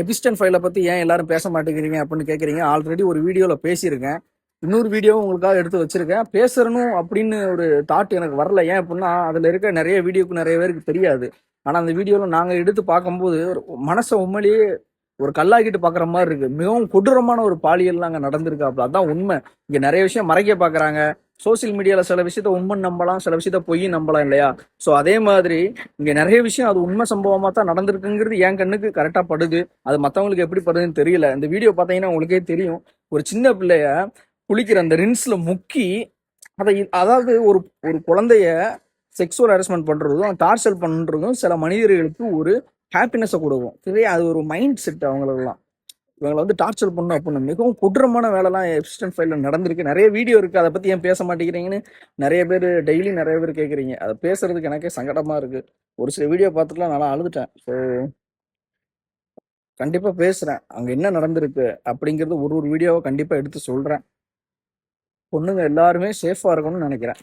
எபிஸ்டன் ஃபைலை பற்றி ஏன் எல்லாரும் பேச மாட்டேங்கிறீங்க அப்படின்னு கேட்குறீங்க. ஆல்ரெடி ஒரு வீடியோவில் பேசியிருக்கேன். இன்னொரு வீடியோவும் உங்களுக்காக எடுத்து வச்சிருக்கேன். பேசணும் அப்படின்னு ஒரு தாட் எனக்கு வரல. ஏன் அப்படின்னா அதில் இருக்க நிறைய வீடியோக்கு நிறைய பேருக்கு தெரியாது. ஆனால் அந்த வீடியோவில் நாங்கள் எடுத்து பார்க்கும்போது மனசை உண்மையிலேயே ஒரு கல்லாக்கிட்டு பார்க்குற மாதிரி இருக்கு. மிகவும் கொடூரமான ஒரு பாலியல் அங்கே நடந்திருக்கு. அப்போ அதான் உண்மை. இங்கே நிறைய விஷயம் மறைக்க பார்க்குறாங்க. சோசியல் மீடியாவில் சில விஷயத்த உண்மை நம்பலாம், சில விஷயத்த பொய் நம்பலாம் இல்லையா? ஸோ அதே மாதிரி இங்கே நிறைய விஷயம் அது உண்மை சம்பவமாக தான் நடந்திருக்குங்கிறது என் கண்ணுக்கு கரெக்டாக படுது. அது மற்றவங்களுக்கு எப்படி படுதுன்னு தெரியல. இந்த வீடியோ பார்த்தீங்கன்னா உங்களுக்கே தெரியும். ஒரு சின்ன பிள்ளைய குளிக்கிற அந்த ரின்ஸ்ல முக்கி அதாவது ஒரு ஒரு குழந்தைய செக்ஸுவல் ஹராஸ்மெண்ட் பண்றதும் டார்ச்சர் பண்றதும் சில மனிதர்களுக்கு ஒரு ஹாப்பினஸை கொடுக்கும். சரியா? அது ஒரு மைண்ட் செட் அவங்களுக்குலாம். இவங்களை வந்து டார்ச்சர் பண்ணும் அப்படின்னு மிகவும் கொடூரமான வேலைலாம் எபிஸ்டன் ஃபைல்ல நடந்திருக்கு. நிறைய வீடியோ இருக்கு. அதை பத்தி ஏன் பேச மாட்டேங்கிறீங்கன்னு நிறைய பேர் டெய்லி நிறைய பேர் கேட்குறீங்க. அதை பேசுறதுக்கு எனக்கே சங்கடமா இருக்கு. ஒரு சில வீடியோ பார்த்துட்டுலாம் நல்லா அழுதுட்டேன். ஸோ கண்டிப்பா பேசுறேன். அங்க என்ன நடந்திருக்கு அப்படிங்கிறது ஒரு ஒரு வீடியோவை கண்டிப்பா எடுத்து சொல்றேன். பொண்ணுங்க எல்லாருமே சேஃபா இருக்கணும்னு நினைக்கிறேன்.